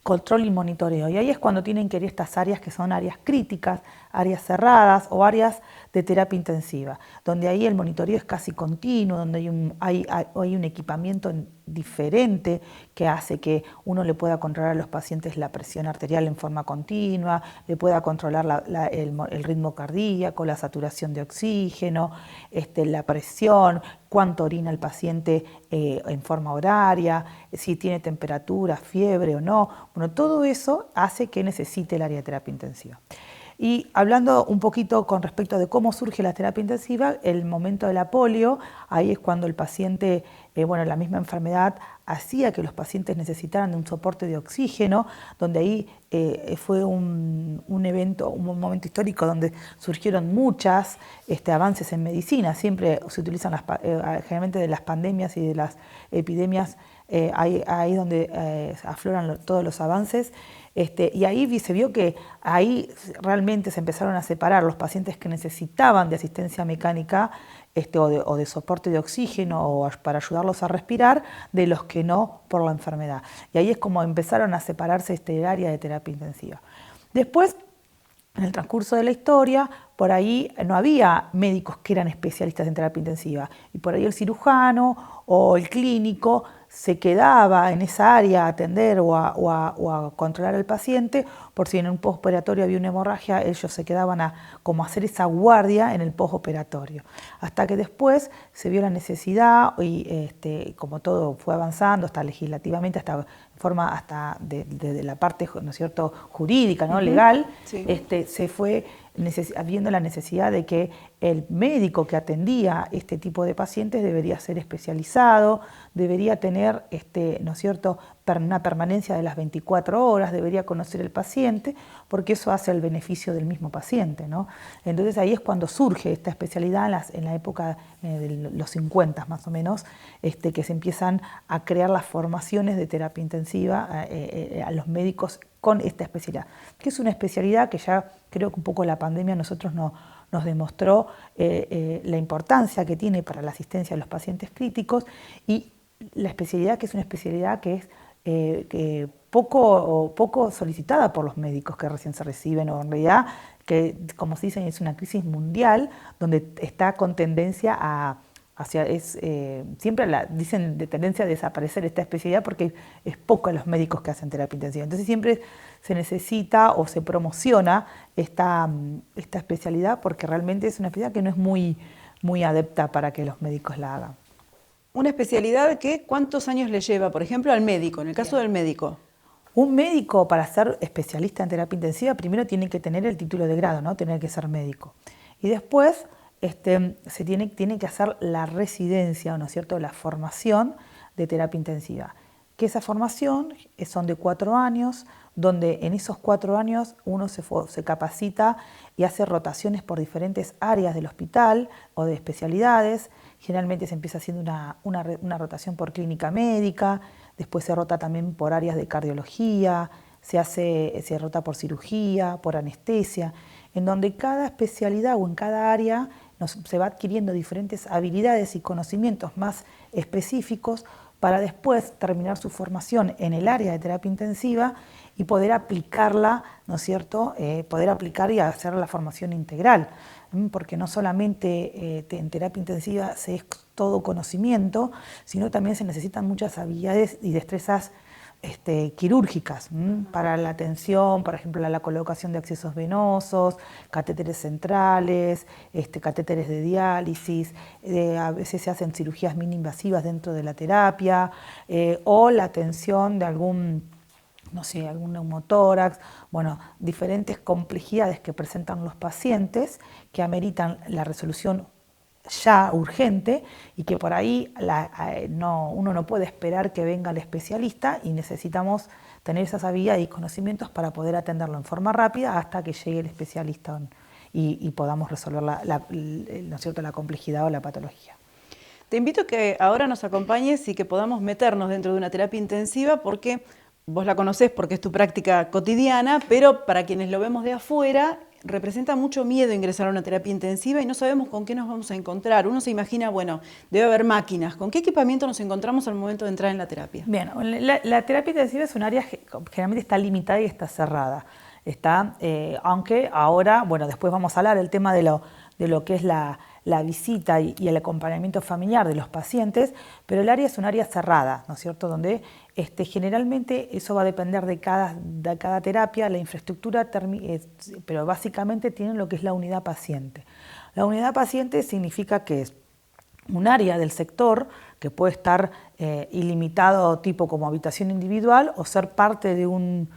control y monitoreo. Y ahí es cuando tienen que ir estas áreas que son áreas críticas, áreas cerradas o áreas de terapia intensiva, donde ahí el monitoreo es casi continuo, donde hay un equipamiento diferente que hace que uno le pueda controlar a los pacientes la presión arterial en forma continua, le pueda controlar el ritmo cardíaco, la saturación de oxígeno, la presión, cuánto orina el paciente en forma horaria, si tiene temperatura, fiebre o no. Bueno, todo eso hace que necesite el área de terapia intensiva. Y hablando un poquito con respecto de cómo surge la terapia intensiva, el momento de la polio, ahí es cuando el paciente, la misma enfermedad hacía que los pacientes necesitaran de un soporte de oxígeno, donde ahí fue un evento, un momento histórico donde surgieron muchos avances en medicina. Siempre se utilizan generalmente de las pandemias y de las epidemias ahí donde afloran todos los avances. Y ahí se vio que ahí realmente se empezaron a separar los pacientes que necesitaban de asistencia mecánica o de soporte de oxígeno o para ayudarlos a respirar, de los que no por la enfermedad. Y ahí es como empezaron a separarse el área de terapia intensiva. Después, en el transcurso de la historia, por ahí no había médicos que eran especialistas en terapia intensiva, y por ahí el cirujano o el clínico se quedaba en esa área a atender o a controlar al paciente, por si en un postoperatorio había una hemorragia, ellos se quedaban a como hacer esa guardia en el postoperatorio. Hasta que después se vio la necesidad, y como todo fue avanzando, hasta legislativamente, hasta de la parte, ¿no es cierto?, jurídica, ¿no?, legal, sí. Se fue viendo la necesidad de que el médico que atendía este tipo de pacientes debería ser especializado, debería tener, ¿no es cierto?, una permanencia de las 24 horas, debería conocer el paciente, porque eso hace el beneficio del mismo paciente, ¿no? Entonces ahí es cuando surge esta especialidad en la época de los 50 más o menos, que se empiezan a crear las formaciones de terapia intensiva a los médicos con esta especialidad, que es una especialidad que ya creo que un poco la pandemia a nosotros nos demostró la importancia que tiene para la asistencia a los pacientes críticos, y la especialidad que es una especialidad que es poco solicitada por los médicos que recién se reciben, o en realidad que, como se dice, es una crisis mundial donde está con tendencia siempre dicen de tendencia a desaparecer esta especialidad, porque es poco los médicos que hacen terapia intensiva. Entonces siempre se necesita o se promociona esta especialidad, porque realmente es una especialidad que no es muy adepta para que los médicos la hagan. Una especialidad que ¿cuántos años le lleva, por ejemplo, al médico, en el caso del médico? Un médico, para ser especialista en terapia intensiva, primero tiene que tener el título de grado, ¿no? Tener que ser médico. Y después se tiene que hacer la residencia, ¿no es cierto?, la formación de terapia intensiva. Que esa formación son de 4 años, donde en esos 4 años uno se capacita y hace rotaciones por diferentes áreas del hospital o de especialidades. Generalmente se empieza haciendo una rotación por clínica médica, después se rota también por áreas de cardiología, se rota por cirugía, por anestesia, en donde cada especialidad o en cada área se va adquiriendo diferentes habilidades y conocimientos más específicos para después terminar su formación en el área de terapia intensiva y poder aplicarla, ¿no es cierto?, poder aplicar y hacer la formación integral, porque no solamente en terapia intensiva es todo conocimiento, sino también se necesitan muchas habilidades y destrezas quirúrgicas para la atención, por ejemplo, la colocación de accesos venosos, catéteres centrales, catéteres de diálisis, a veces se hacen cirugías mini-invasivas dentro de la terapia, o la atención de algún neumotórax, bueno, diferentes complejidades que presentan los pacientes que ameritan la resolución ya urgente, y que por ahí uno no puede esperar que venga el especialista, y necesitamos tener esas habilidades y conocimientos para poder atenderlo en forma rápida hasta que llegue el especialista y podamos resolver ¿no es cierto?, la complejidad o la patología. Te invito a que ahora nos acompañes y que podamos meternos dentro de una terapia intensiva, porque vos la conocés porque es tu práctica cotidiana, pero para quienes lo vemos de afuera, representa mucho miedo ingresar a una terapia intensiva y no sabemos con qué nos vamos a encontrar. Uno se imagina, bueno, debe haber máquinas. ¿Con qué equipamiento nos encontramos al momento de entrar en la terapia? Bien, la terapia intensiva es un área que generalmente está limitada y está cerrada. Aunque ahora, bueno, después vamos a hablar del tema de lo que es la visita y el acompañamiento familiar de los pacientes, pero el área es un área cerrada, ¿no es cierto?, donde generalmente eso va a depender de cada terapia, la infraestructura, pero básicamente tienen lo que es la unidad paciente. La unidad paciente significa que es un área del sector que puede estar ilimitado, tipo como habitación individual, o ser parte de un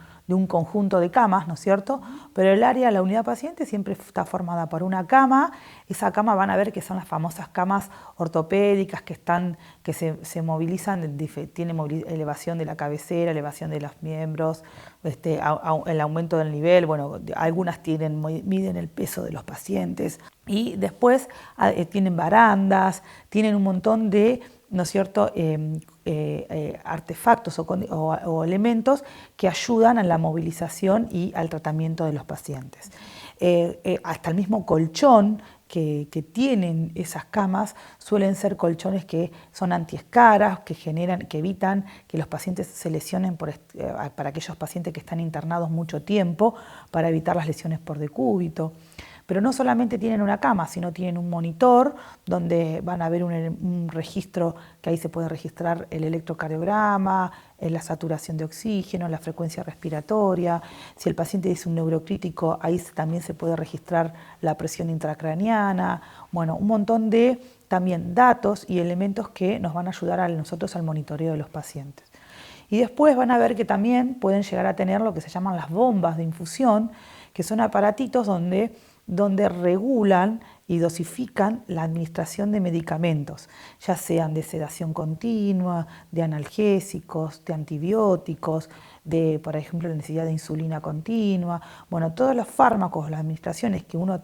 conjunto de camas, ¿no es cierto? Pero el área, la unidad paciente, siempre está formada por una cama. Esa cama van a ver que son las famosas camas ortopédicas que se movilizan, tienen elevación de la cabecera, elevación de los miembros, el aumento del nivel, bueno, algunas miden el peso de los pacientes, y después tienen barandas, tienen un montón de ¿no es cierto?, artefactos o elementos que ayudan a la movilización y al tratamiento de los pacientes. Hasta el mismo colchón que tienen esas camas suelen ser colchones que son antiescaras, que evitan que los pacientes se lesionen para aquellos pacientes que están internados mucho tiempo, para evitar las lesiones por decúbito. Pero no solamente tienen una cama, sino tienen un monitor donde van a ver un registro, que ahí se puede registrar el electrocardiograma, la saturación de oxígeno, la frecuencia respiratoria. Si el paciente es un neurocrítico, ahí también se puede registrar la presión intracraneana. Bueno, un montón de también datos y elementos que nos van a ayudar a nosotros al monitoreo de los pacientes. Y después van a ver que también pueden llegar a tener lo que se llaman las bombas de infusión, que son aparatitos donde regulan y dosifican la administración de medicamentos, ya sean de sedación continua, de analgésicos, de antibióticos, de, por ejemplo, la necesidad de insulina continua. Bueno, todos los fármacos, las administraciones que uno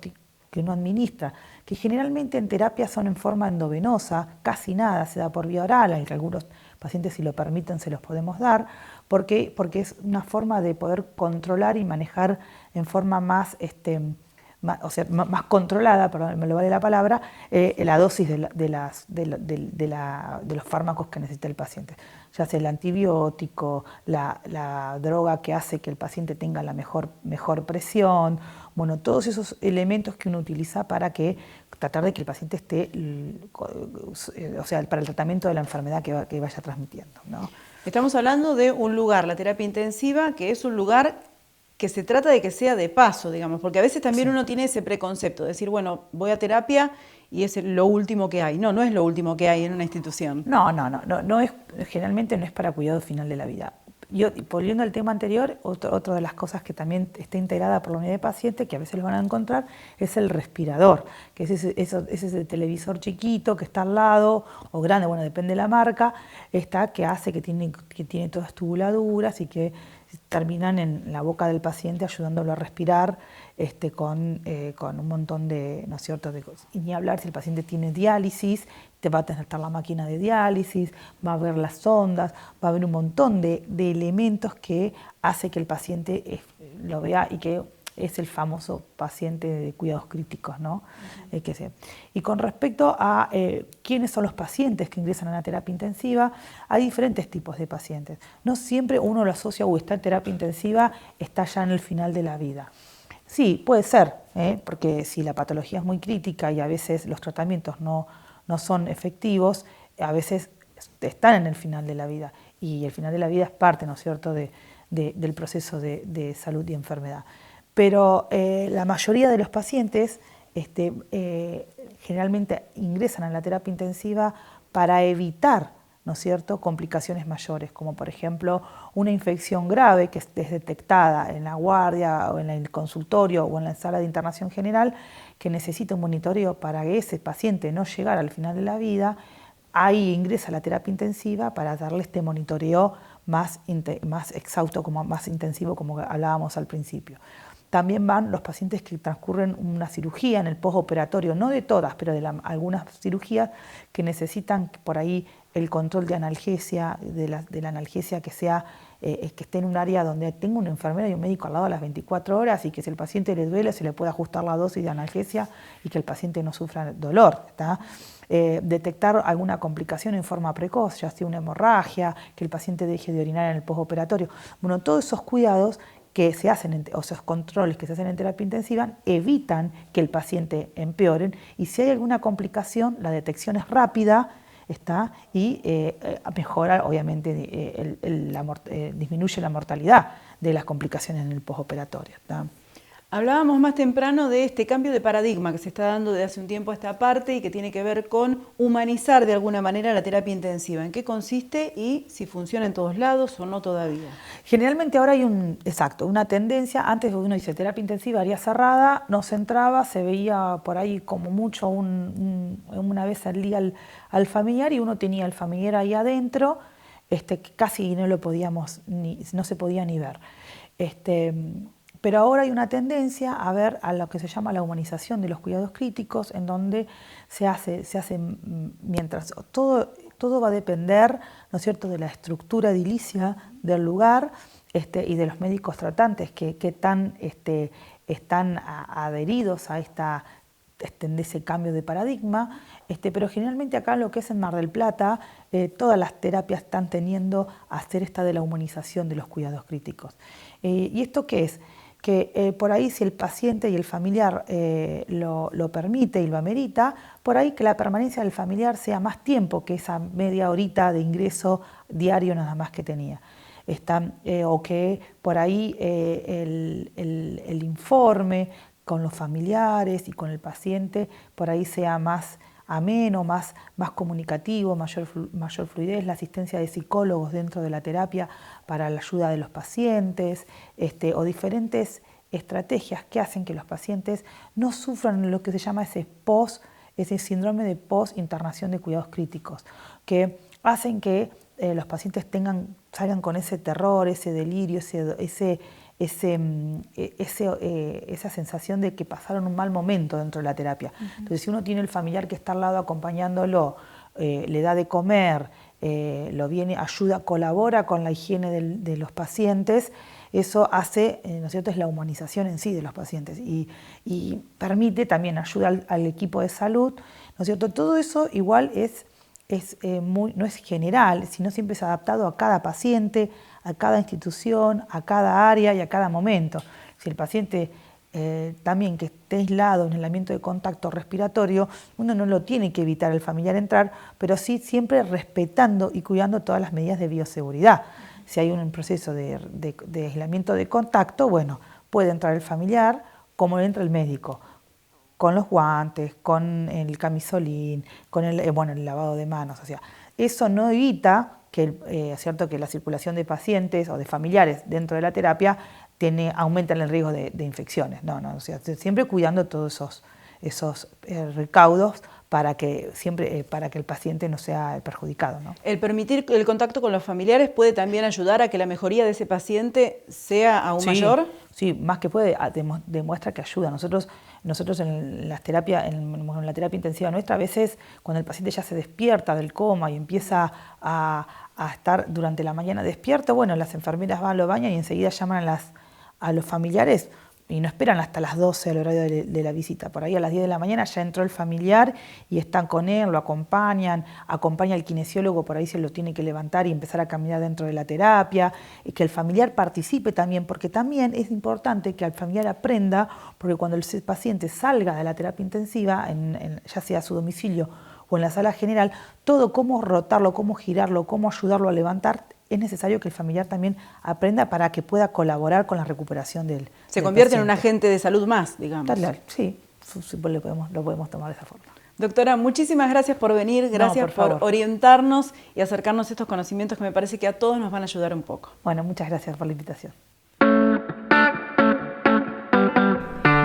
administra, que generalmente en terapia son en forma endovenosa, casi nada se da por vía oral, aunque algunos pacientes, si lo permiten, se los podemos dar, porque es una forma de poder controlar y manejar en forma más controlada, perdón, me lo vale la palabra, la dosis de los fármacos que necesita el paciente. Ya sea el antibiótico, la droga que hace que el paciente tenga la mejor presión, bueno, todos esos elementos que uno utiliza para tratar de que el paciente esté, para el tratamiento de la enfermedad que vaya transmitiendo, ¿no? Estamos hablando de un lugar, la terapia intensiva, que es un lugar que se trata de que sea de paso, digamos, porque a veces también uno tiene ese preconcepto de decir, bueno, voy a terapia y es lo último que hay. No, no es lo último que hay en una institución. No es, generalmente no es para cuidado final de la vida. Volviendo al tema anterior, otra de las cosas que también está integrada por la unidad de paciente, que a veces lo van a encontrar, es el respirador, que es ese televisor chiquito que está al lado, o grande, bueno, depende de la marca, que hace que tiene todas tubuladuras y que terminan en la boca del paciente ayudándolo a respirar con un montón de, ¿no es cierto?, de cosas. Y ni hablar si el paciente tiene diálisis, te va a tener la máquina de diálisis, va a ver las sondas, va a haber un montón de elementos que hace que el paciente lo vea y que es el famoso paciente de cuidados críticos, ¿no? Y con respecto a quiénes son los pacientes que ingresan a la terapia intensiva, hay diferentes tipos de pacientes. No siempre uno lo asocia o está en terapia intensiva, está ya en el final de la vida. Sí, puede ser, porque si la patología es muy crítica y a veces los tratamientos no son efectivos, a veces están en el final de la vida. Y el final de la vida es parte, ¿no es cierto?, del proceso de salud y enfermedad. Pero la mayoría de los pacientes generalmente ingresan a la terapia intensiva para evitar, ¿no es cierto?, complicaciones mayores, como por ejemplo una infección grave que es detectada en la guardia o en el consultorio o en la sala de internación general, que necesita un monitoreo para que ese paciente no llegara al final de la vida. Ahí ingresa a la terapia intensiva para darle este monitoreo más exhausto, más intensivo, como hablábamos al principio. También van los pacientes que transcurren una cirugía en el postoperatorio, no de todas, pero de algunas cirugías que necesitan por ahí el control de analgesia, de la analgesia que esté en un área donde tenga una enfermera y un médico al lado a las 24 horas y que si el paciente le duele se le pueda ajustar la dosis de analgesia y que el paciente no sufra dolor, ¿está? Detectar alguna complicación en forma precoz, ya sea una hemorragia, que el paciente deje de orinar en el postoperatorio. Bueno, todos esos cuidados que se hacen, o esos controles que se hacen en terapia intensiva, evitan que el paciente empeore, y si hay alguna complicación, la detección es rápida, y mejora, obviamente, disminuye la mortalidad de las complicaciones en el postoperatorio. Hablábamos más temprano de este cambio de paradigma que se está dando desde hace un tiempo a esta parte y que tiene que ver con humanizar de alguna manera la terapia intensiva. ¿En qué consiste y si funciona en todos lados o no todavía? Generalmente ahora hay una tendencia. Antes uno dice terapia intensiva, área cerrada, no se entraba, se veía por ahí como mucho una vez al día al familiar, y uno tenía al familiar ahí adentro, que casi no se podía ni ver. Pero ahora hay una tendencia a ver a lo que se llama la humanización de los cuidados críticos, en donde se hace mientras todo va a depender, ¿no es cierto?, de la estructura edilicia del lugar y de los médicos tratantes que tan están adheridos a ese cambio de paradigma, pero generalmente acá lo que es en Mar del Plata, todas las terapias están tendiendo a hacer esta de la humanización de los cuidados críticos. ¿Y esto qué es? Que por ahí si el paciente y el familiar lo permite y lo amerita, por ahí que la permanencia del familiar sea más tiempo que esa media horita de ingreso diario nada más que tenía. O que por ahí el informe con los familiares y con el paciente por ahí sea más ameno, más comunicativo, mayor fluidez, la asistencia de psicólogos dentro de la terapia para la ayuda de los pacientes, o diferentes estrategias que hacen que los pacientes no sufran lo que se llama ese síndrome de post-internación de cuidados críticos, que hacen que los pacientes salgan con ese terror, ese delirio, esa sensación de que pasaron un mal momento dentro de la terapia. Entonces, si uno tiene el familiar que está al lado acompañándolo, le da de comer, ayuda, colabora con la higiene de los pacientes, eso hace, ¿no es cierto?, es la humanización en sí de los pacientes y permite también ayuda al equipo de salud, ¿no es cierto? Todo eso igual no es general, sino siempre es adaptado a cada paciente, a cada institución, a cada área y a cada momento. Si el paciente también que esté aislado en el ambiente de contacto respiratorio, uno no lo tiene que evitar al familiar entrar, pero sí siempre respetando y cuidando todas las medidas de bioseguridad. Si hay un proceso de aislamiento de contacto, bueno, puede entrar el familiar como entra el médico, con los guantes, con el camisolín, con el lavado de manos. O sea, eso no evita que la circulación de pacientes o de familiares dentro de la terapia aumentan el riesgo de infecciones. No, o sea, siempre cuidando todos esos recaudos para que el paciente no sea perjudicado, ¿no? El permitir el contacto con los familiares puede también ayudar a que la mejoría de ese paciente sea aún mayor. Sí, más que puede, demuestra que ayuda. Nosotros en la terapia intensiva nuestra, a veces cuando el paciente ya se despierta del coma y empieza a estar durante la mañana despierto, bueno, las enfermeras van, lo bañan y enseguida llaman a los familiares y no esperan hasta las 12 al horario de la visita. Por ahí a las 10 de la mañana ya entró el familiar y están con él, lo acompaña el kinesiólogo, por ahí se lo tiene que levantar y empezar a caminar dentro de la terapia, y que el familiar participe también, porque también es importante que el familiar aprenda, porque cuando el paciente salga de la terapia intensiva, ya sea a su domicilio o en la sala general, todo cómo rotarlo, cómo girarlo, cómo ayudarlo a levantar, es necesario que el familiar también aprenda para que pueda colaborar con la recuperación del paciente. Se convierte en un agente de salud más, digamos. Sí, lo podemos tomar de esa forma. Doctora, muchísimas gracias por venir, gracias por orientarnos y acercarnos a estos conocimientos que me parece que a todos nos van a ayudar un poco. Bueno, muchas gracias por la invitación.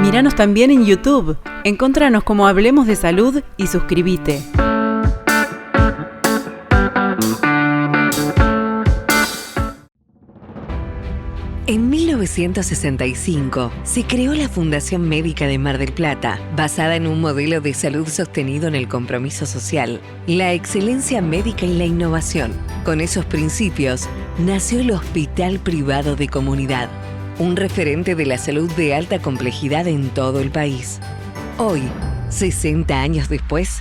Míranos también en YouTube. Encontranos como Hablemos de Salud y suscríbete. En 1965 se creó la Fundación Médica de Mar del Plata, basada en un modelo de salud sostenido en el compromiso social, la excelencia médica y la innovación. Con esos principios nació el Hospital Privado de Comunidad, un referente de la salud de alta complejidad en todo el país. Hoy, 60 años después,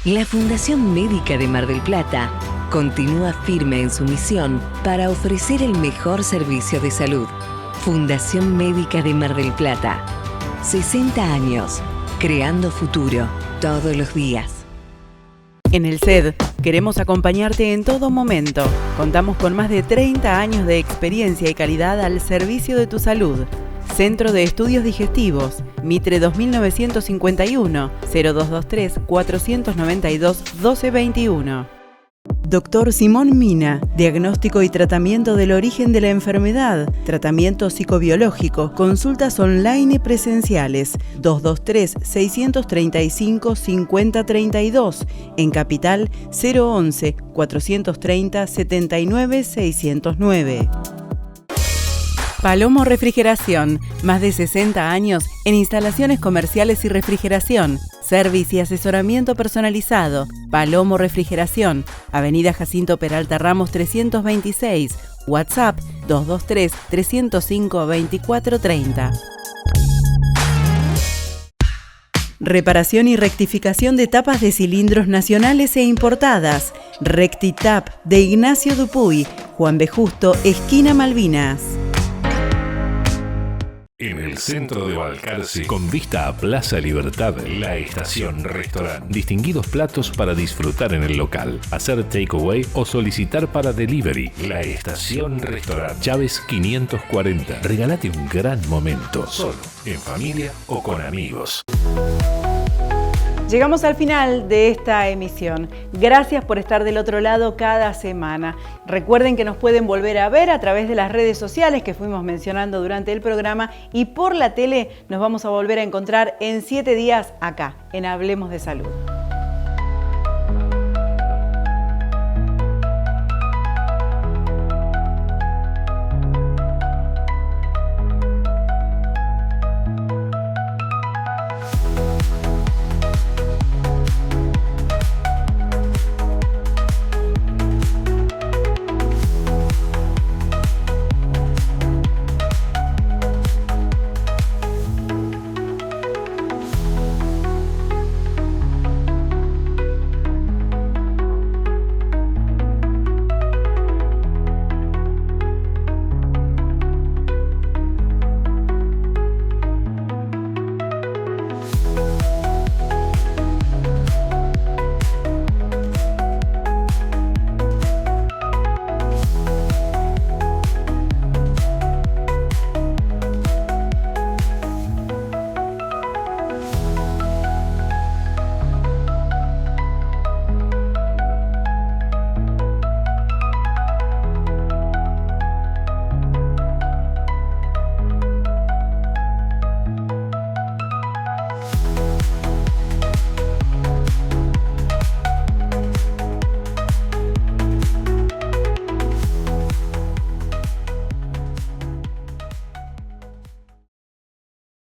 la Fundación Médica de Mar del Plata continúa firme en su misión para ofrecer el mejor servicio de salud. Fundación Médica de Mar del Plata. 60 años, creando futuro todos los días. En el CED queremos acompañarte en todo momento. Contamos con más de 30 años de experiencia y calidad al servicio de tu salud. Centro de Estudios Digestivos, Mitre 2951, 0223 492 1221. Dr. Simón Mina, diagnóstico y tratamiento del origen de la enfermedad, tratamiento psicobiológico, consultas online y presenciales, 223-635-5032, en Capital 011-430-79-609. Palomo Refrigeración, más de 60 años en instalaciones comerciales y refrigeración, servicio y asesoramiento personalizado. Palomo Refrigeración, Avenida Jacinto Peralta Ramos 326, WhatsApp 223-305-2430. Reparación y rectificación de tapas de cilindros nacionales e importadas. Rectitap de Ignacio Dupuy, Juan B. Justo, esquina Malvinas. En el centro de Balcarce, con vista a Plaza Libertad, La Estación Restaurant. Distinguidos platos para disfrutar en el local, hacer takeaway o solicitar para delivery. La Estación Restaurant, Chávez 540. Regálate un gran momento, solo, en familia o con amigos. Llegamos al final de esta emisión. Gracias por estar del otro lado cada semana. Recuerden que nos pueden volver a ver a través de las redes sociales que fuimos mencionando durante el programa y por la tele nos vamos a volver a encontrar en 7 días acá, en Hablemos de Salud.